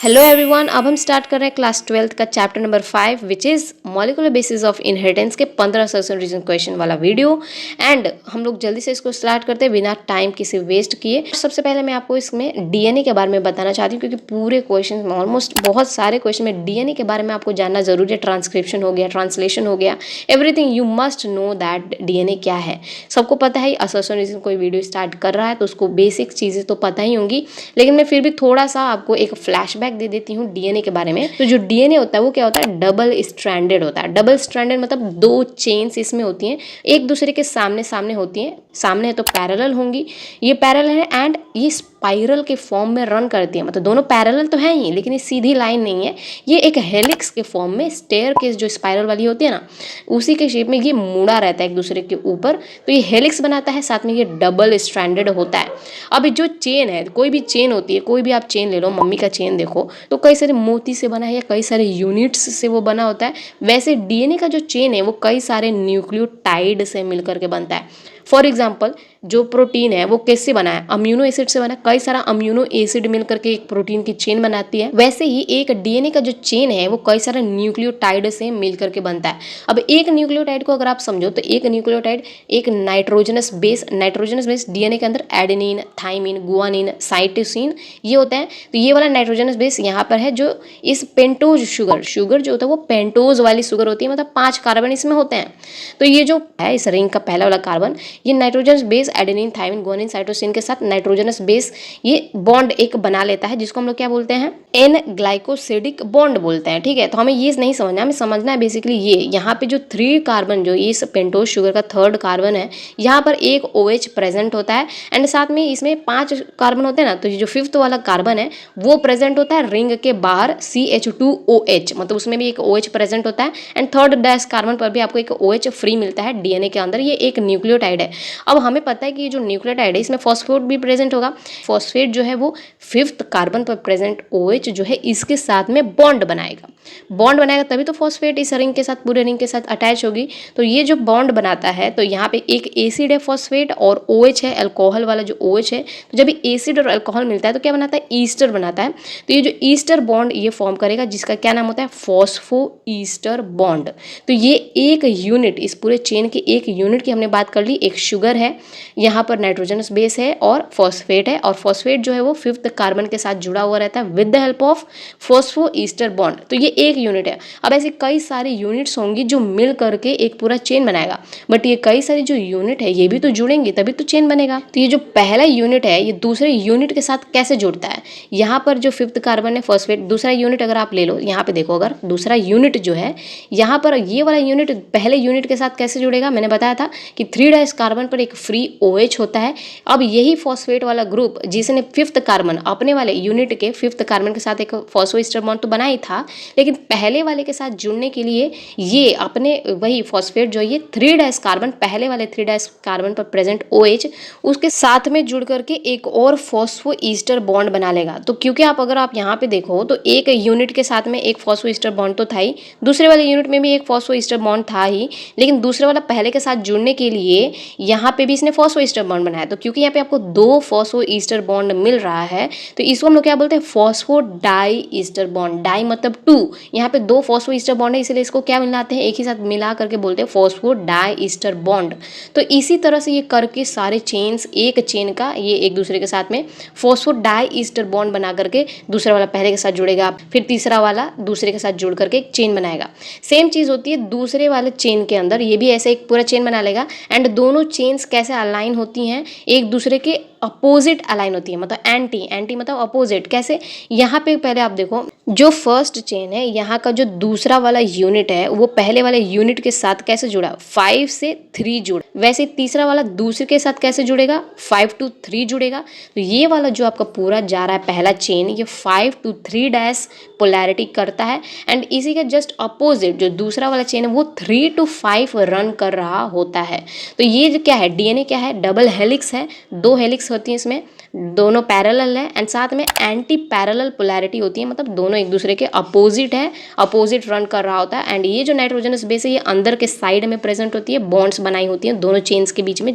Hello everyone, अब हम start कर रहे हैं क्लास 12th का chapter number 5 which is molecular basis of inheritance के 15 सर्सन रीजन क्वेश्चन वाला वीडियो। एंड हम लोग जल्दी से इसको स्टार्ट करते हैं बिना टाइम किसी वेस्ट किए। सबसे पहले मैं आपको इसमें डीएनए के बारे में बताना चाहती हूँ क्योंकि पूरे क्वेश्चन में ऑलमोस्ट बहुत सारे क्वेश्चन में डीएनए के बारे में आपको जानना जरूरी है। ट्रांसक्रिप्शन हो गया, ट्रांसलेशन हो गया, everything you must know that DNA क्या है। सबको पता है असर्शन रीजन कोई वीडियो स्टार्ट कर रहा है तो उसको बेसिक चीज़ें तो पता ही होंगी, लेकिन मैं फिर भी थोड़ा सा आपको एक फ्लैशबैक दे देती हूँ डीएनए के बारे में। तो जो डीएनए होता है वो क्या होता है, डबल स्ट्रैंडेड होता है। डबल स्ट्रैंडेड मतलब दो चेन्स इसमें होती हैं, एक दूसरे के सामने सामने होती हैं। सामने है तो पैरेलल होंगी, ये पैरेलल है एंड ये स्पाइरल के फॉर्म में रन करती है। मतलब दोनों पैरेलल तो है ही, लेकिन ये सीधी लाइन नहीं है, ये एक हेलिक्स के फॉर्म में, स्टेयर केस जो स्पाइरल वाली होती है ना, उसी के शेप में ये मुड़ा रहता है एक दूसरे के ऊपर। तो ये हेलिक्स बनाता है, साथ में ये डबल स्ट्रैंडेड होता है। अब जो चेन है, कोई भी चेन होती है, कोई भी आप चेन ले लो, मम्मी का चेन देखो तो कई सारे मोती से बना है या कई सारे यूनिट्स से वो बना होता है। वैसे डीएनए का जो चेन है वो कई सारे न्यूक्लियोटाइड से मिलकर के बनता है। फॉर एग्जाम्पल जो प्रोटीन है वो किससे बना है, अम्यूनो एसिड से बना है। कई सारा अम्यूनो एसिड मिलकर के एक प्रोटीन की चेन बनाती है। वैसे ही एक डीएनए का जो चेन है वो कई सारे न्यूक्लियोटाइड से मिलकर के बनता है। अब एक न्यूक्लियोटाइड को अगर आप समझो तो एक न्यूक्लियोटाइड एक नाइट्रोजनस बेस डीएनए के अंदर एडेनिन, थाइमिन, गुआनिन, साइटोसिन ये होता है। तो ये वाला नाइट्रोजनस बेस यहाँ पर है जो इस पेंटोज शुगर जो होता है वो पेंटोज वाली शुगर होती है, मतलब 5 कार्बन इसमें होते हैं। तो ये जो है इस रिंग का पहला वाला कार्बन, ये nitrogenous base adenine, thymine, guanine, cytosine के साथ नाइट्रोजनस बेस ये बॉन्ड एक बना लेता है, जिसको हम लोग क्या बोलते हैं, एन ग्लाइकोसिडिक बॉन्ड बोलते हैं। ठीक है, तो हमें ये नहीं समझना, हमें समझना है बेसिकली ये यहाँ पे जो 3 कार्बन जो इस पेंटोज शुगर का 3rd कार्बन है, यहाँ पर एक OH प्रेजेंट होता है एंड साथ में इसमें 5 कार्बन होते हैं ना, तो ये जो 5th वाला कार्बन है वो प्रेजेंट होता है रिंग के बाहर CH2OH, मतलब उसमें भी एक OH प्रेजेंट होता है एंड 3rd डैश कार्बन पर भी आपको एक OH फ्री मिलता है डीएनए के अंदर। ये एक न्यूक्लियोटाइड है। अब हमें पता है कि ये जो न्यूक्लियोटाइड है इसमें फॉस्फेट भी प्रेजेंट होगा। फॉस्फेट जो है वो 5th कार्बन पर प्रेजेंट OH जो है इसके साथ में बॉन्ड बनाएगा तभी तो फॉस्फेट इस रिंग के साथ, पूरे रिंग के साथ अटैच होगी। तो ये जो बॉन्ड बनाता है, तो यहाँ पे एक एसिड है फॉस्फेट और OH है, अल्कोहल वाला जो OH है। तो जब एसिड और अल्कोहल मिलता है तो क्या बनाता है, ईस्टर बनाता है। तो ये जो ईस्टर बॉन्ड ये फॉर्म करेगा जिसका क्या नाम होता है, फॉस्फो ईस्टर बॉन्ड। तो ये एक यूनिट, इस पूरे चेन की एक यूनिट की हमने बात कर ली। एक शुगर है, यहाँ पर नाइट्रोजनस बेस है और फॉस्फेट है, और फॉस्फेट जो है वो 5th कार्बन के साथ जुड़ा हुआ रहता है with the help of phospho ester bond. तो ये एक यूनिट है। अब ऐसे कई सारी यूनिट्स होंगी जो मिल करके एक पूरा चेन बनाएगा, बट ये कई सारी जो यूनिट है ये भी तो जुड़ेंगे तभी तो चेन बनेगा। तो ये जो पहला यूनिट है ये दूसरे यूनिट के साथ कैसे जुड़ता है, यहाँ पर जो 5th कार्बन है फॉस्फेट, दूसरा यूनिट अगर आप ले लो, यहाँ पे देखो, अगर दूसरा यूनिट जो है यहाँ पर ये वाला यूनिट पहले यूनिट के साथ कैसे जुड़ेगा, मैंने बताया था कि 3 डाइस कार्बन पर एक फ्री OH होता है। अब यही फॉस्फेट वाला ग्रुप जिसने 5th कार्बन अपने वाले यूनिट के 5th कार्बन के साथ एक फॉस्फो ईस्टर बॉन्ड तो बना ही था, लेकिन पहले वाले के साथ जुड़ने के लिए ये अपने वही फॉस्फेट जो ये 3 डाइस कार्बन, पहले वाले 3 डाइस कार्बन पर प्रेजेंट OH उसके साथ में जुड़ करके एक और फॉस्फो ईस्टर बॉन्ड बना लेगा। तो क्योंकि अगर आप यहाँ पे देखो तो एक यूनिट के साथ में एक फॉस्फो ईस्टर बॉन्ड तो था ही, दूसरे वाले यूनिट में भी एक फॉस्फो ईस्टर बॉन्ड था ही, लेकिन दूसरे वाला पहले के साथ जुड़ने के लिए यहाँ पे भी इसने फॉस्फो ईस्टर बॉन्ड बनाया। तो क्योंकि यहाँ पे आपको 2 फॉस्फो ईस्टर बॉन्ड मिल रहा है तो इसको हम लोग क्या बोलते हैं, phosphodiester bond. Di मतलब 2, यहाँ पे 2 फॉस्फो ईस्टर बॉन्ड है, इसलिए इसको क्या मिलाते हैं, एक ही साथ मिला करके बोलते हैं फॉस्फो डाई ईस्टर बॉन्ड। तो इसी तरह से ये करके सारे चेन्स, एक चेन का ये एक दूसरे के साथ में फॉस्फो डाई ईस्टर बॉन्ड बना करके दूसरा वाला पहले के साथ जुड़ेगा, फिर तीसरा वाला दूसरे के साथ जुड़ करके एक चेन बनाएगा। सेम चीज़ होती है दूसरे वाले चेन के अंदर, ये भी ऐसे एक पूरा चेन बना लेगा एंड दोनों चेन्स कैसे अलाइन होती हैं, एक दूसरे के अपोजिट अलाइन होती है, मतलब एंटी मतलब अपोजिट। कैसे, यहाँ पे पहले आप देखो, जो फर्स्ट चेन है यहाँ का जो दूसरा वाला यूनिट है वो पहले वाले यूनिट के साथ कैसे जुड़ा, 5 से 3 जुड़ा। वैसे तीसरा वाला दूसरे के साथ कैसे जुड़ेगा, 5 to 3 जुड़ेगा। तो ये वाला जो आपका पूरा जा रहा है पहला चेन, ये 5 to 3 डैश पोलैरिटी करता है एंड इसी के जस्ट अपोजिट जो दूसरा वाला चेन है वो 3 to 5 रन कर रहा होता है। तो ये जो क्या है, डीएनए क्या है, डबल हेलिक्स है, 2 हेलिक्स होती है इसमें, दोनों पैरेलल है एंड साथ में एंटी पैरेलल पोलैरिटी होती है, मतलब दोनों एक दूसरे के अपोजिट है, अपोजिट रन कर रहा होता है। एंड ये जो नाइट्रोजनस बेस है ये अंदर के साइड में प्रेजेंट होती है, बॉन्ड्स बनाई होती हैं दोनों चेन्स के बीच में,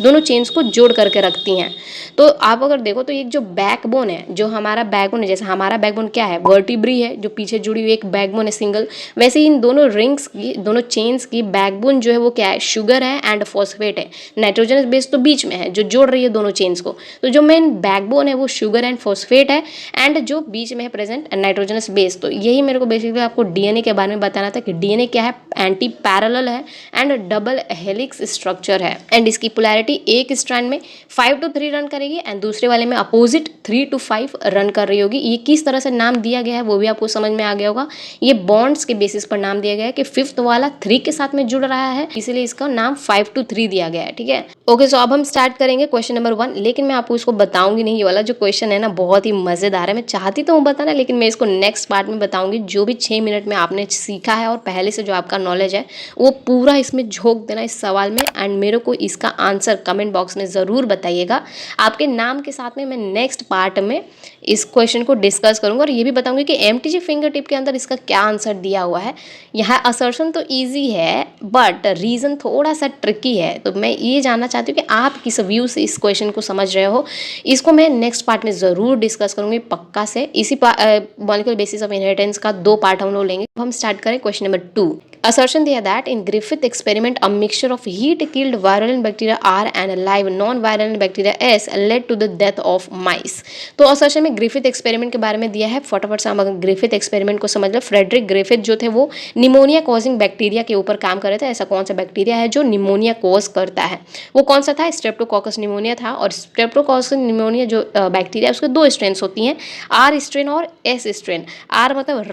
दोनों चेन्स को जोड़ करके रखती हैं। तो आप अगर देखो तो एक जो बैकबोन है, जो हमारा बैकबोन है, जैसे हमारा बैकबोन क्या है, वर्टिब्री है जो पीछे जुड़ी हुई एक बैकबोन है सिंगल, वैसे ही इन दोनों रिंग्स की, दोनों चेन्स की बैकबोन जो है वो क्या है, शुगर है एंड फॉस्फेट है। नाइट्रोजनस बेस तो बीच में है जो जोड़ रही है दोनों चेन्स को, तो जो मेन बैकबोन है वो शुगर एंड फॉस्फेट है एंड जो बीच में है प्रेजेंट नाइट्रोजनस बेस। तो यही मेरे को बेसिकली आपको डीएनए के बारे में बताना था कि डीएनए क्या है, एंटी पैरेलल है एंड डबल हेलिक्स स्ट्रक्चर है एंड इसकी पोलैरिटी एक स्ट्रैंड में 5 to 3 रन करेगी एंड दूसरे वाले में अपोजिट 3 to 5 रन कर रही होगी। ये किस तरह से नाम दिया गया है वो भी आपको समझ में आ गया होगा, ये बॉन्ड्स के बेसिस पर नाम दिया गया है कि फिफ्थ वाला 3 के साथ में जुड़ रहा है, इसीलिए इसका नाम 5 to 3 दिया गया है। ठीक है, ओके, सो अब हम स्टार्ट करेंगे क्वेश्चन नंबर 1, लेकिन मैं आपको इसको बताऊंगी नहीं। ये वाला जो क्वेश्चन है ना बहुत ही मजेदार है, मैं चाहती तो हूँ बताना, लेकिन मैं इसको नेक्स्ट पार्ट में बताऊंगी। जो भी 6 मिनट में आपने सीखा है और पहले से जो आपका नॉलेज है वो पूरा इसमें झोंक देना इस सवाल में एंड मेरे को इसका आंसर कमेंट बॉक्स में ज़रूर बताइएगा। आपके नाम के साथ में मैं नेक्स्ट पार्ट में इस क्वेश्चन को डिस्कस करूंगा और ये भी बताऊंगी कि एमटीजी फिंगर टिप के अंदर इसका क्या आंसर दिया हुआ है। यहाँ असर्शन तो ईजी है बट रीज़न थोड़ा सा ट्रिकी है, तो मैं ये जानना चाहती हूँ कि आप किस व्यू से इस क्वेश्चन को समझ रहे हो। इसको मैं नेक्स्ट पार्ट में ज़रूर डिस्कस करूँगी पक्का से। इसी मॉलिक्यूलर बेसिस ऑफ इनहेरिटेंस का 2 पार्ट हम लोग लेंगे। हम स्टार्ट करें क्वेश्चन नंबर 2। Assertion दिया that in Griffith experiment a mixture of heat killed virulent bacteria R and live non-virulent bacteria S led to the death of mice। तो assertion में Griffith experiment के बारे में दिया है। फटाफट से हम अगर ग्रिफिथ एक्सपेरिमेंट को समझ लो। फ्रेडरिक ग्रिफिथ जो थे वो निमोनिया कॉजिंग बैक्टीरिया के ऊपर काम कर रहे थे। ऐसा कौन सा बैक्टीरिया है जो निमोनिया कॉज करता है, वो कौन सा था, स्ट्रेप्टोकोकस निमोनिया था। और स्ट्रेप्टोकोकस निमोनिया जो बैक्टीरिया उसके 2 स्ट्रेन्स होती हैं, आर स्ट्रेन और एस स्ट्रेन। आर मतलब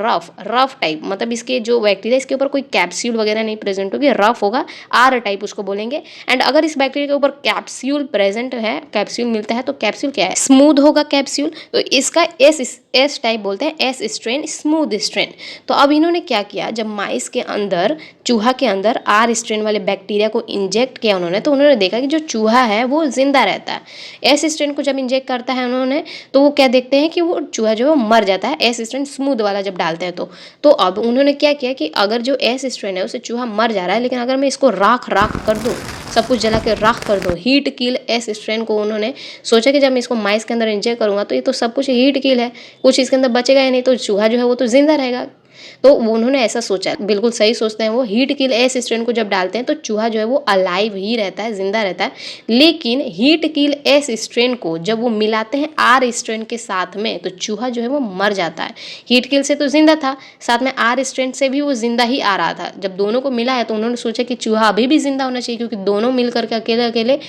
रफ टाइप, मतलब इसके जो बैक्टीरिया इसके ऊपर कोई कैप्सूल वगैरह नहीं प्रेजेंट होगी, रफ होगा, आर टाइप उसको बोलेंगे। एंड अगर इस बैक्टीरिया के ऊपर कैप्सूल प्रेजेंट है, कैप्सूल मिलता है, तो कैप्सूल क्या है, स्मूथ होगा कैप्सूल, तो इसका एस टाइप बोलते हैं, एस स्ट्रेन, स्मूथ स्ट्रेन। तो अब इन्होंने क्या किया, जब माइस के अंदर, चूहा के अंदर आर स्ट्रेन वाले बैक्टीरिया को इंजेक्ट किया उन्होंने, तो उन्होंने देखा कि जो चूहा है वो जिंदा रहता है। एस स्ट्रेन को जब इंजेक्ट करता है उन्होंने, तो वो क्या देखते हैं कि वो चूहा जो है मर जाता है, एस स्ट्रेन स्मूथ वाला जब डालते हैं तो अब उन्होंने क्या किया कि अगर जो एस स्ट्रेन है उससे चूहा मर जा रहा है, लेकिन अगर मैं इसको राख कर दूं, सब कुछ जला के राख कर दूं, हीट किल एस स्ट्रेन को उन्होंने सोचा कि जब मैं इसको माइस के अंदर इंजेक्ट करूंगा तो ये तो सब कुछ हीट किल है, कुछ इसके अंदर बचेगा ही नहीं, तो चूहा जो है वो तो जिंदा रहेगा। तो उन्होंने ऐसा सोचा, बिल्कुल सही सोचते हैं वो। हीट किल एस स्ट्रेन को जब डालते हैं तो चूहा जो है वो अलाइव ही रहता है, जिंदा रहता है। लेकिन हीट किल एस स्ट्रेन को जब वो मिलाते हैं आर स्ट्रेन के साथ में, तो चूहा जो है वो मर जाता है। हीट किल से तो जिंदा था, साथ में आर स्ट्रेन से भी वो जिंदा ही आ रहा था। जब दोनों को मिला है तो उन्होंने सोचा कि चूहा अभी भी जिंदा होना चाहिए, क्योंकि दोनों मिल करके अकेले अकेले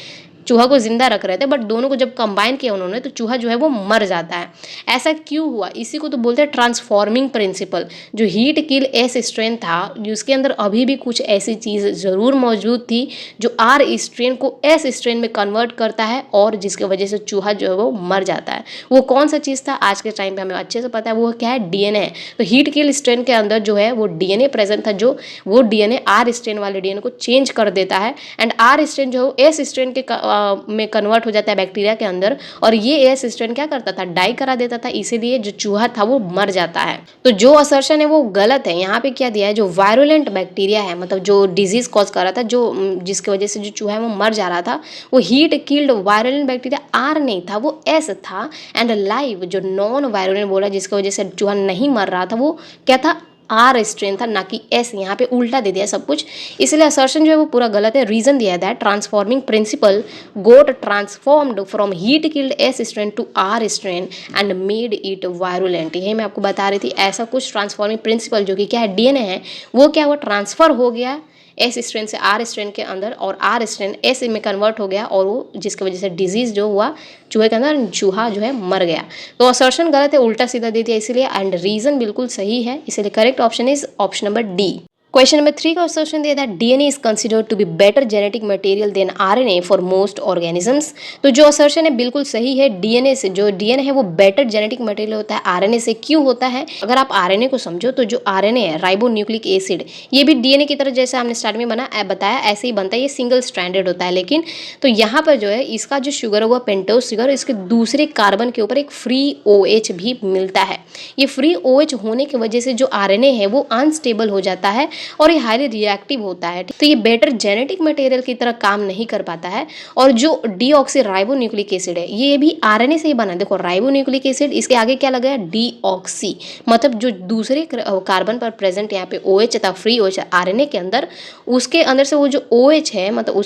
चूहा को जिंदा रख रहे थे, बट दोनों को जब कंबाइन किया उन्होंने तो चूहा जो है वो मर जाता है। ऐसा क्यों हुआ, इसी को तो बोलते हैं ट्रांसफॉर्मिंग प्रिंसिपल। जो हीट किल एस स्ट्रेन था, उसके अंदर अभी भी कुछ ऐसी चीज़ ज़रूर मौजूद थी जो आर स्ट्रेन को एस स्ट्रेन में कन्वर्ट करता है और जिसकी वजह से चूहा जो है वो मर जाता है। वो कौन सा चीज़ था, आज के टाइम पर हमें अच्छे से पता है, वो क्या है, डीएनए है। तो हीट किल स्ट्रेन के अंदर जो है वो डीएनए प्रेजेंट था, जो वो डीएनए आर स्ट्रेन वाले डीएनए को चेंज कर देता है एंड आर स्ट्रेन जो है एस स्ट्रेन के में कन्वर्ट हो जाता है बैक्टीरिया के अंदर, और ये एस स्ट्रेन क्या करता था, डाई करा देता था, इसीलिए जो चूहा था वो मर जाता है। तो जो असर्शन है वो गलत है। यहाँ पे क्या दिया है, जो वायरुलेंट बैक्टीरिया है, मतलब जो डिजीज कॉज कर रहा था, जो जिसकी वजह से जो चूहा है वो मर जा रहा था, वो heat killed virulent bacteria R नहीं था, वो एस था। एंड लाइव जो नॉन वायरुलेंट बोला, जिसकी वजह से चूहा नहीं मर रहा था, वो क्या था, आर स्ट्रेन था, ना कि एस। यहाँ पे उल्टा दे दिया सब कुछ, इसलिए असर्शन जो है वो पूरा गलत है। रीजन दिया है that transforming principle got transformed from heat killed S strain to R strain and made it virulent. यही मैं आपको बता रही थी, ऐसा कुछ ट्रांसफॉर्मिंग प्रिंसिपल जो कि क्या है, डीएनए है, वो क्या हुआ, ट्रांसफर हो गया एस स्ट्रेन से आर स्ट्रेन के अंदर, और आर स्ट्रेन एस में कन्वर्ट हो गया, और वो जिसकी वजह से डिजीज जो हुआ चूहे के अंदर, चूहा जो है मर गया। तो असर्शन गलत है, उल्टा सीधा दे दिया इसीलिए, एंड रीजन बिल्कुल सही है, इसीलिए correct option is option number D. Question number 3 का असर्शन दिया था DNA is considered to be better genetic material than RNA for most organisms. तो जो असर्शन है बिल्कुल सही है, डीएनए से जो डीएनए है वो बेटर जेनेटिक मटेरियल होता है आरएनए से। क्यों होता है? अगर आप आरएनए को समझो तो जो आरएनए है राइबो न्यूक्लिक एसिड, ये भी डीएनए की तरह जैसे हमने स्टार्ट में बताया ऐसे ही बनता है, ये सिंगल स्ट्रैंडेड होता है। लेकिन तो यहाँ पर जो है इसका जो शुगर हुआ पेंटोज शुगर, इसके दूसरे कार्बन के ऊपर एक फ्री OH भी मिलता है। ये फ्री OH होने की वजह से जो आरएनए है वो अनस्टेबल हो जाता है और ये हाईली रिएक्टिव होता है। तो ये बेटर जेनेटिक मटेरियल की तरह काम नहीं कर पाता है। और जो डीऑक्सी राइबो न्यूक्लिक एसिड है ये भी आरएनए से ही बना है। देखो राइबो न्यूक्लिक एसिड, इसके आगे क्या लगा है? डीऑक्सी, मतलब जो दूसरे कार्बन पर प्रेजेंट यहाँ पे OH तथा फ्री OH आरएनए के अंदर, उसके अंदर से वो जो OH है मतलब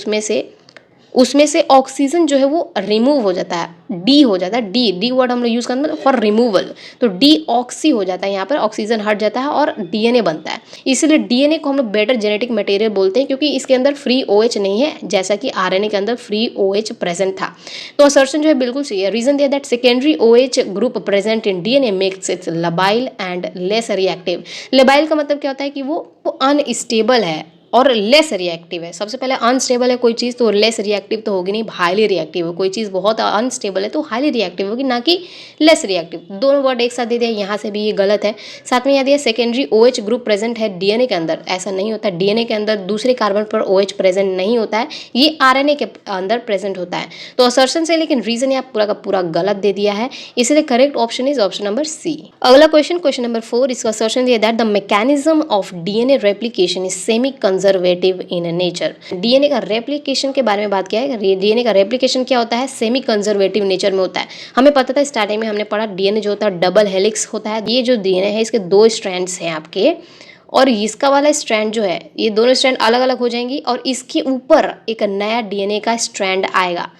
उसमें से ऑक्सीजन जो है वो रिमूव हो जाता है, डी हो जाता है। डी वर्ड हम लोग यूज़ करते हैं फॉर रिमूवल, तो डीऑक्सी हो जाता है, यहाँ पर ऑक्सीजन हट जाता है और डीएनए बनता है। इसलिए डीएनए को हम लोग बेटर जेनेटिक मटेरियल बोलते हैं क्योंकि इसके अंदर फ्री OH नहीं है, जैसा कि आरएनए के अंदर फ्री OH प्रेजेंट था। तो असर्शन जो है बिल्कुल सही है। रीजन दिया that secondary OH group present in DNA makes its labile and less reactive. Labile का मतलब क्या होता है कि वो अनस्टेबल है और लेस रिएक्टिव है। सबसे पहले अनस्टेबल है कोई चीज़ तो लेस रिएक्टिव तो होगी नहीं, हाईली रिएक्टिव है। कोई चीज़ बहुत अनस्टेबल है तो हाईली रिएक्टिव होगी, ना कि लेस रिएक्टिव। दोनों वर्ड एक साथ दे दिया, यहाँ से भी ये गलत है। साथ में याद दिया सेकेंडरी OH ग्रुप प्रेजेंट है डीएनए के अंदर, ऐसा नहीं होता। डीएनए के अंदर दूसरे कार्बन पर OH प्रेजेंट नहीं होता है, ये आरएनए के अंदर प्रेजेंट होता है। तो असर्शन से, लेकिन रीजन यहाँ पूरा का पूरा गलत दे दिया है, इसलिए correct option is option number C. अगला क्वेश्चन नंबर 4, इसका असर्शन दिया that the mechanism of DNA replication is semi conservative in nature. DNA का रेप्लिकेशन के बारे में बात किया है। डीएनए का रेप्लिकेशन क्या होता है? सेमी कंजर्वेटिव नेचर में होता है। हमें पता था स्टार्टिंग में हमने पढ़ा डीएनए जो होता है डबल हेलिक्स होता है। ये जो डीएनए है इसके 2 स्ट्रैंड्स हैं आपके, और इसका वाला स्ट्रैंड जो है ये दोनों स्ट्रैंड अलग अलग हो जाएंगी और इसके ऊपर एक नया डीएनए का स्ट्रैंड आएगा।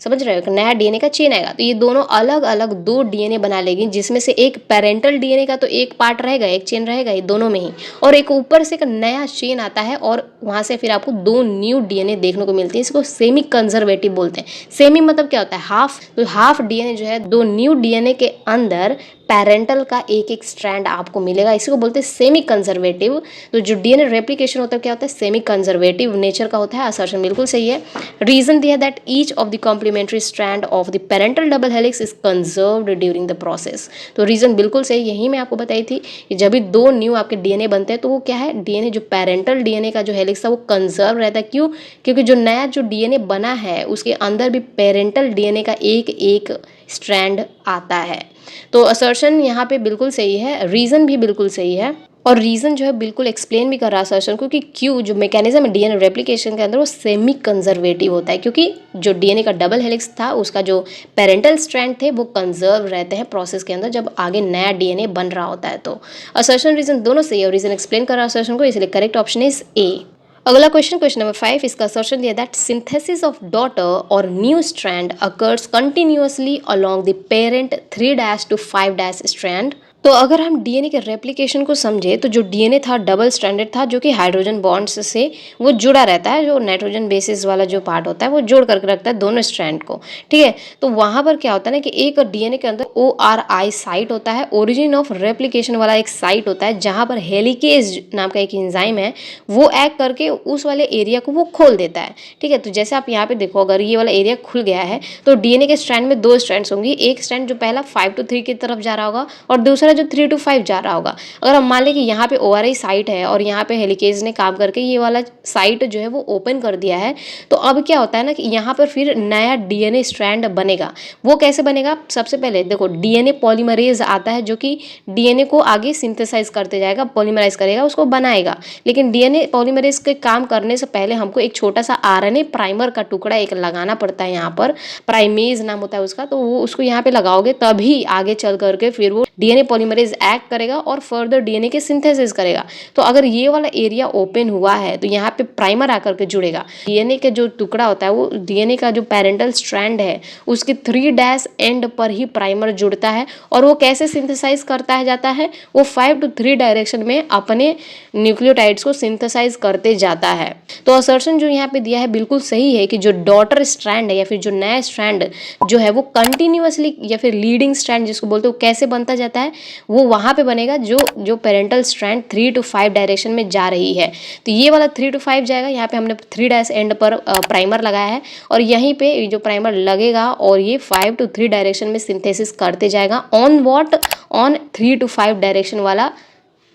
समझ रहे हो? एक नया डीएनए का चेन आएगा। तो ये दोनों अलग अलग 2 डीएनए बना लेगी, जिसमें से एक पेरेंटल डीएनए का तो एक पार्ट रहेगा, एक चेन रहेगा ये दोनों में ही, और एक ऊपर से एक नया चेन आता है और वहाँ से फिर आपको 2 न्यू डीएनए देखने को मिलती है। इसको सेमी कंजर्वेटिव बोलते हैं। सेमी मतलब क्या होता है? हाफ। तो हाफ डीएनए जो है 2 न्यू डीएनए के अंदर पेरेंटल का एक एक स्ट्रैंड आपको मिलेगा, इसी को बोलते हैं सेमी कंजर्वेटिव। तो जो डीएनए रेप्लिकेशन होता है क्या होता है? सेमी कंजर्वेटिव नेचर का होता है। असर्शन बिल्कुल सही है। रीजन दिया that each of the complementary strand of the parental double helix is conserved during the process. तो रीजन बिल्कुल सही, यही मैं आपको बताई थी कि जब भी 2 न्यू आपके डीएनए बनते हैं तो वो क्या है? डीएनए जो पेरेंटल डीएनए का जो हेलिक्स था वो कंजर्व रहता है। क्यों? क्योंकि जो नया जो डीएनए बना है उसके अंदर भी पेरेंटल डीएनए का एक एक स्ट्रैंड आता है। तो असर्शन यहाँ पे बिल्कुल सही है, रीजन भी बिल्कुल सही है, और रीजन जो है बिल्कुल एक्सप्लेन भी कर रहा है असर्शन को कि क्यों जो मैकेनिज्म है डीएनए रेप्लिकेशन के अंदर वो सेमी कंजर्वेटिव होता है, क्योंकि जो डीएनए का डबल हेलिक्स था उसका जो पेरेंटल स्ट्रैंड थे वो कंजर्व रहते हैं प्रोसेस के अंदर जब आगे नया डीएनए बन रहा होता है। तो असर्शन रीजन दोनों सही है और रीजन एक्सप्लेन कर रहा है असर्शन को, इसलिए करेक्ट ऑप्शन इज ए। अगला क्वेश्चन नंबर 5, इसका असर्शन दिया दैट सिंथेसिस ऑफ डॉटर और new strand occurs continuously along the parent 3' to 5' strand. तो अगर हम डीएनए के रेप्लिकेशन को समझे तो जो डीएनए था डबल स्ट्रैंडेड था, जो कि हाइड्रोजन बॉन्ड्स से वो जुड़ा रहता है, जो नाइट्रोजन बेसिस वाला जो पार्ट होता है वो जोड़ करके रखता है दोनों स्ट्रैंड को। ठीक है, तो वहाँ पर क्या होता है ना कि एक डीएनए के अंदर ORI साइट होता है, ओरिजिन ऑफ रेप्लिकेशन वाला एक साइट होता है, जहाँ पर हेलिकेज नाम का एक एंजाइम है वो एक्ट करके उस वाले एरिया को वो खोल देता है। ठीक है, तो जैसे आप यहाँ पे देखो अगर ये वाला एरिया खुल गया है तो डीएनए के स्ट्रैंड में 2 स्ट्रैंड्स होंगी। एक स्ट्रैंड जो पहला 5 to 3 की तरफ जा रहा होगा और दूसरा जो 3 to 5 जा रहा होगा। अगर हम मान लें कि यहाँ पे ORI साइट है और यहाँ पे हेलिकेज ने काम करके ये वाला साइट जो है वो ओपन कर दिया है, तो अब क्या होता है ना कि यहाँ पर फिर नया डीएनए स्ट्रैंड बनेगा। वो कैसे बनेगा? सबसे पहले देखो डीएनए पॉलीमरेज आता है जो कि डीएनए को आगे सिंथेसाइज करते जाएगा, पॉलीमराइज करेगा, उसको बनाएगा। लेकिन डीएनए पॉलीमरेज के काम करने से पहले हमको एक छोटा सा आरएनए प्राइमर का टुकड़ा एक लगाना पड़ता है, यहाँ पर प्राइमेज नाम होता है उसका। तो वो उसको यहाँ पे लगाओगे तभी आगे चल करके फिर वो डीएनए पॉलीमरेज एक्ट करेगा और फर्दर डीएनए के सिंथेसिस करेगा। तो अगर ये वाला एरिया ओपन हुआ है तो यहाँ पे प्राइमर आकर के जुड़ेगा। डीएनए के जो टुकड़ा होता है वो डीएनए का जो पेरेंटल स्ट्रैंड है उसके 3' एंड पर ही प्राइमर जुड़ता है और वो कैसे सिंथेसाइज करता है जाता है, वो 5 to 3 डायरेक्शन में अपने न्यूक्लियोटाइड्स को सिंथेसाइज करते जाता है। तो असर्शन जो यहाँ पे दिया है बिल्कुल सही है कि जो डॉटर स्ट्रैंड है या फिर जो नया स्ट्रैंड जो है वो कंटिन्यूअसली या फिर लीडिंग स्ट्रैंड जिसको बोलते हैं वो कैसे बनता जाता है, वो वहाँ पे बनेगा जो जो पेरेंटल स्ट्रैंड 3 to 5 डायरेक्शन में जा रही है। तो ये वाला 3 to 5 जाएगा, यहाँ पे हमने 3 डैश एंड पर प्राइमर लगाया है और यहीं पे जो प्राइमर लगेगा और ये 5 to 3 डायरेक्शन में सिंथेसिस करते जाएगा on what, on 3 to 5 direction वाला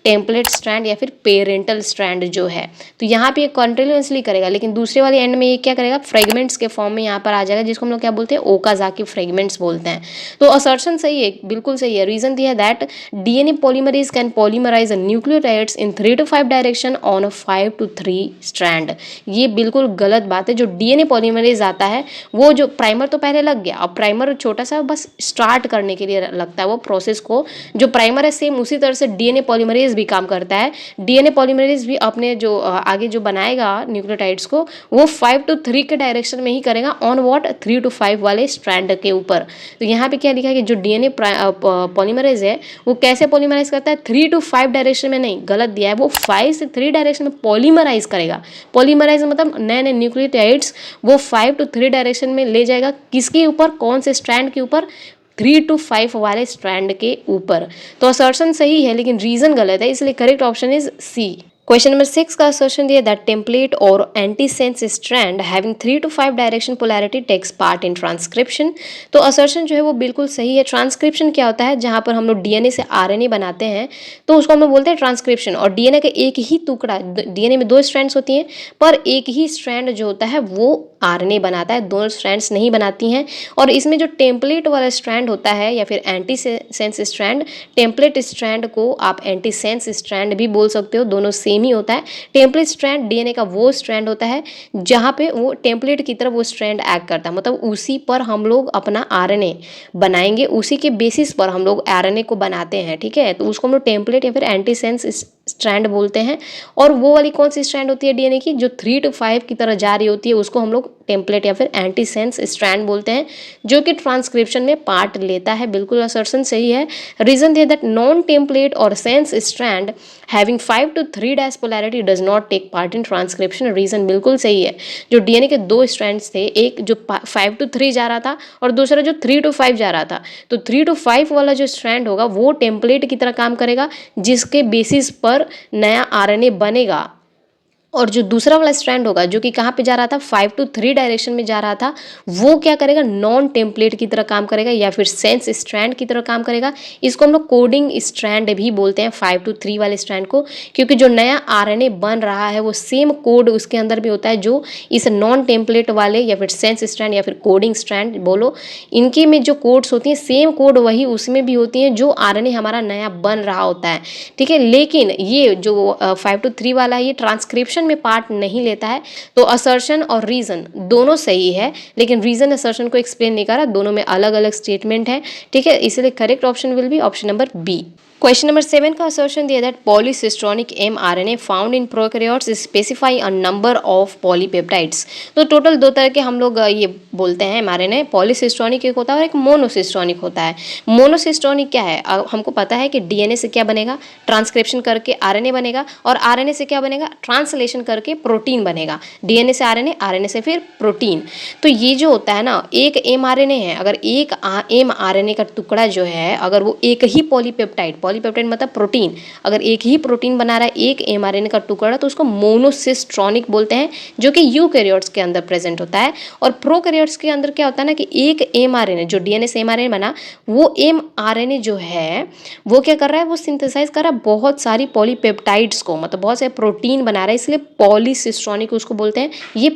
टेम्पलेट स्ट्रैंड या फिर पेरेंटल स्ट्रैंड जो है। तो यहाँ पे ये कंटिन्यूसली करेगा, लेकिन दूसरे वाले एंड में ये क्या करेगा, फ्रेगमेंट्स के फॉर्म में यहाँ पर आ जाएगा, जिसको हम लोग क्या बोलते हैं, ओकाज़ाकी फ्रेगमेंट्स बोलते हैं। तो असर्शन सही है, बिल्कुल सही है। रीजन दिया है that DNA polymerase can polymerize nucleotides in 3 to 5 direction on a 5 to 3 strand. ये बिल्कुल गलत बात है। जो डीएनए पॉलीमरेज आता है वो जो प्राइमर तो पहले लग गया, अब प्राइमर छोटा सा बस स्टार्ट करने के लिए लगता है वो प्रोसेस को। जो प्राइमर है सेम उसी तरह से डीएनए पॉलीमरेज भी काम करता है। डीएनए पॉलीमरेज भी अपने जो आगे जो बनाएगा न्यूक्लियोटाइड्स को वो 5 to 3 के डायरेक्शन में ही करेगा ऑन व्हाट 3 to 5 वाले स्ट्रैंड के ऊपर। तो यहाँ पे क्या लिखा है कि जो डीएनए पॉलीमरेज है वो कैसे पॉलीमराइज करता है, 3 to 5 डायरेक्शन में नहीं, गलत दिया है, वो 5 से 3 डायरेक्शन में पॉलीमराइज करेगा। पॉलीमराइज मतलब नए नए न्यूक्लियोटाइड्स वो 5 to 3 डायरेक्शन में ले जाएगा, किसके ऊपर, कौन से स्ट्रैंड के ऊपर, 3 to 5 वाले स्ट्रैंड के ऊपर। तो असर्शन सही है लेकिन रीजन गलत है, इसलिए correct option is C. Question number 6 का असर्शन दिया दैट टेम्पलेट और antisense strand having 3 to 5 direction polarity takes part in transcription. तो असर्शन जो है वो बिल्कुल सही है। ट्रांसक्रिप्शन क्या होता है, जहाँ पर हम लोग डीएनए से आरएनए बनाते हैं तो उसको हम लोग बोलते हैं ट्रांसक्रिप्शन। और डीएनए का एक ही टुकड़ा, डीएनए में 2 स्ट्रैंड्स होती हैं पर एक ही स्ट्रैंड जो होता है वो आरएनए बनाता है, दोनों स्ट्रैंड्स नहीं बनाती हैं। और इसमें जो टेम्पलेट वाला स्ट्रैंड होता है या फिर एंटीसेंस स्ट्रैंड, टेम्पलेट स्ट्रैंड को आप एंटीसेंस स्ट्रैंड भी बोल सकते हो, दोनों सेम ही होता है। टेम्पलेट स्ट्रैंड डीएनए का वो स्ट्रैंड होता है जहाँ पे वो टेम्पलेट की तरह वो स्ट्रैंड एक्ट करता है, मतलब उसी पर हम लोग अपना आरएनए बनाएंगे, उसी के बेसिस पर हम लोग आरएनए को बनाते हैं, ठीक है। तो उसको हम लोग टेम्पलेट या फिर एंटीसेंस स्ट्रैंड बोलते हैं। और वो वाली कौन सी स्ट्रैंड होती है डीएनए की, जो 3 to 5 की तरह जा रही होती है, उसको हम लोग टेम्पलेट या फिर एंटीसेंस स्ट्रैंड बोलते हैं, जो कि ट्रांसक्रिप्शन में पार्ट लेता है। बिल्कुल असर्शन सही है। रीजन दिया दैट नॉन टेम्पलेट और sense strand having 5 to 3 dash polarity does not take part in transcription. Reason बिल्कुल सही है। जो डीएनए के 2 स्ट्रैंड्स थे, एक जो 5 to 3 जा रहा था और दूसरा जो 3 to 5 जा रहा था, तो 3 to 5 वाला जो स्ट्रैंड होगा वो टेम्पलेट की तरह काम करेगा, जिसके बेसिस पर नया आरएनए बनेगा। और जो दूसरा वाला स्ट्रैंड होगा जो कि कहाँ पे जा रहा था, 5 to 3 डायरेक्शन में जा रहा था, वो क्या करेगा, नॉन टेम्पलेट की तरह काम करेगा या फिर सेंस स्ट्रैंड की तरह काम करेगा। इसको हम लोग कोडिंग स्ट्रैंड भी बोलते हैं 5 to 3 वाले स्ट्रैंड को, क्योंकि जो नया आरएनए बन रहा है वो सेम कोड उसके अंदर भी होता है जो इस नॉन टेम्पलेट वाले या फिर सेंस स्ट्रैंड या फिर कोडिंग स्ट्रैंड बोलो, इनके में जो कोड्स होती हैं सेम कोड वही उसमें भी होती हैं जो आरएनए हमारा नया बन रहा होता है, ठीक है। लेकिन ये जो 5 to 3 वाला है ये ट्रांसक्रिप्शन में पार्ट नहीं लेता है। तो असर्शन और रीजन दोनों सही है, लेकिन रीजन असर्शन को एक्सप्लेन नहीं कर रहा, दोनों में अलग अलग स्टेटमेंट है, ठीक है। इसलिए correct option will be option number B. Question number 7 का असर्शन दिया that polycistronic mRNA found in prokaryotes specify a number of polypeptides. तो टोटल 2 तरह के हम लोग ये बोलते हैं mRNA, पॉलीसिस्ट्रॉनिक एक होता है और एक मोनोसिस्ट्रॉनिक होता है। मोनोसिस्ट्रॉनिक क्या है, हमको पता है कि डीएनए से क्या बनेगा, ट्रांसक्रिप्शन करके आरएनए बनेगा, और आरएनए से क्या बनेगा, ट्रांसलेशन करके प्रोटीन बनेगा। डीएनए से आरएनए, आरएनए से फिर प्रोटीन। तो ये जो होता है ना, एक mRNA है, अगर एक mRNA का टुकड़ा जो है, अगर वो एक ही पॉलीपेप्टाइड मतलब प्रोटीन, अगर एक ही प्रोटीन बना रहा है एक mRNA का टुकड़ा, तो उसको मोनोसिस्ट्रॉनिक बोलते हैं, जो कि यूकैरियोट्स के अंदर प्रेजेंट होता है। और प्रोकैरियोट्स के अंदर क्या होता है ना कि एक mRNA, जो डीएनए से mRNA बना, वो mRNA जो है वो क्या कर रहा है, वो सिंथेसाइज कर रहा है बहुत सारी पॉलीपेप्टाइड्स को, मतलब बहुत सारे प्रोटीन बना रहा है, इसलिए पॉलीसिस्ट्रॉनिक उसको बोलते हैं। ये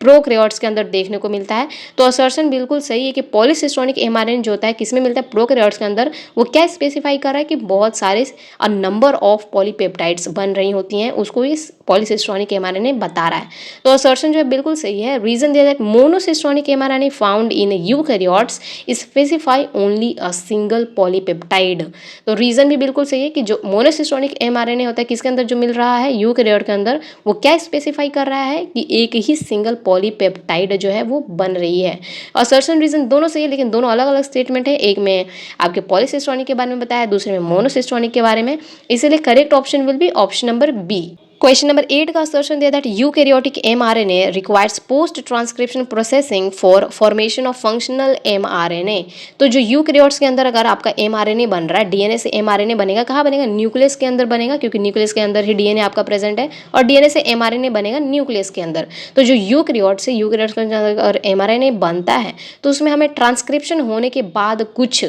प्रोकैरियोट्स के अंदर देखने को मिलता है। तो असर्शन बिल्कुल सही है कि पॉलीसिस्ट्रॉनिक mRNA जो होता है किसमें मिलता है, प्रोकैरियोट्स के अंदर। वो क्या स्पेसिफाई कर रहा है कि बहुत सारे अ नंबर ऑफ पॉलीपेप्टाइड्स बन रही होती हैं, उसको इस पॉलीसिस्ट्रॉनिक mRNA बता रहा है। तो असर्शन जो है बिल्कुल सही है। रीजन दिया that monocistronic mRNA found in eukaryotes specify only a single polypeptide. तो रीजन भी बिल्कुल सही है कि जो मोनोसिस्ट्रॉनिक mRNA होता है किसके अंदर जो मिल रहा है, यूकैरियोट के अंदर, वो क्या स्पेसिफाई कर रहा है कि एक ही सिंगल पॉलीपेप्टाइड जो है वो बन रही है। असर्शन रीजन दोनों सही है, लेकिन दोनों अलग अलग स्टेटमेंट है। एक में आपके पॉलीसिस्ट्रॉनिक के बारे में बताया, दूसरे में मोनोसिस्ट्रॉनिक के बारे में, इसलिए correct option will be option number B. Question number 8 का असर्शन दिया that eukaryotic mRNA requires post transcription processing for formation of functional mRNA. तो जो यूकैरियोट्स के अंदर अगर आपका एमआरएनए बन रहा है, डीएनए से एमआरएनए बनेगा, कहाँ बनेगा? न्यूक्लियस के अंदर बनेगा, क्योंकि न्यूक्लियस के अंदर ही डीएनए आपका प्रेजेंट है, और डीएनए से एमआरएनए बनेगा न्यूक्लियस के अंदर। तो जो यूकैरियोट्स है, यूकैरियोट्स के अंदर अगर एमआरएनए बनता है तो उसमें हमें ट्रांसक्रिप्शन होने के बाद कुछ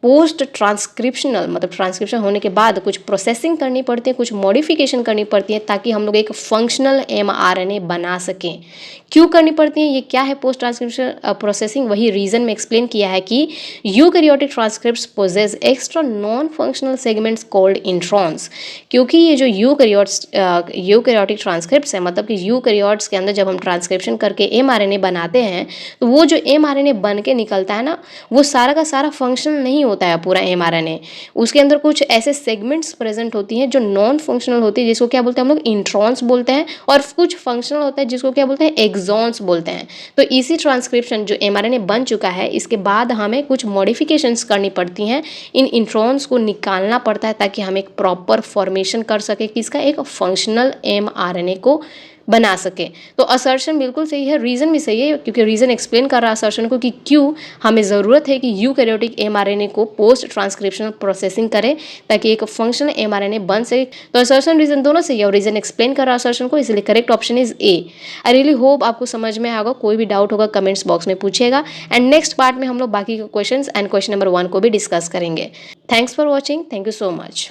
पोस्ट ट्रांसक्रिप्शनल, मतलब ट्रांसक्रिप्शन होने के बाद कुछ प्रोसेसिंग करनी पड़ती है, कुछ मॉडिफिकेशन करनी पड़ती है, ताकि हम लोग एक फंक्शनल एमआरएनए बना सकें। क्यों करनी पड़ती है? ये क्या है पोस्ट ट्रांसक्रिप्शन प्रोसेसिंग? वही रीजन में एक्सप्लेन किया है कि eukaryotic transcripts possess extra non functional segments called introns. क्योंकि ये जो यूकैरियोटिक ट्रांसक्रिप्ट्स है, मतलब कि यूकैरियोट्स के अंदर जब हम ट्रांसक्रिप्शन करके एमआरएनए बनाते हैं, तो वो जो एमआरएनए बन के निकलता है ना, वो सारा का सारा फंक्शनल नहीं होता है पूरा एमआरएनए। उसके अंदर कुछ ऐसे सेगमेंट्स प्रेजेंट होती हैं जो नॉन फंक्शनल होती है, जिसको क्या बोलते हैं हम लोग? इंट्रॉन्स बोलते हैं। और कुछ फंक्शनल होता है जिसको क्या बोलते हैं? एक्सॉन्स बोलते हैं। तो इसी ट्रांसक्रिप्शन जो एमआरएनए बन चुका है, इसके बाद हमें कुछ मॉडिफिकेशंस करनी पड़ती हैं, इन इंट्रॉन्स को निकालना पड़ता है, ताकि हम एक प्रॉपर फॉर्मेशन कर सके किसका? एक फंक्शनल एमआरएनए को बना सके। तो असर्शन बिल्कुल सही है, रीज़न भी सही है, क्योंकि रीज़न एक्सप्लेन कर रहा है असर्शन को कि क्यों हमें ज़रूरत है कि यूकैरियोटिक एमआरएनए को पोस्ट ट्रांसक्रिप्शनल प्रोसेसिंग करें, ताकि एक फंक्शनल एमआरएनए बन सके। तो असर्शन रीज़न दोनों सही है, और रीज़न एक्सप्लेन कर रहा है असर्शन को, इसलिए correct option is a. I really hope आपको समझ में आएगा। कोई भी डाउट होगा कमेंट्स बॉक्स में पूछिएगा, एंड नेक्स्ट पार्ट में हम लोग बाकी के क्वेश्चन एंड क्वेश्चन नंबर 1 को भी डिस्कस करेंगे। Thanks for watching, thank you so much.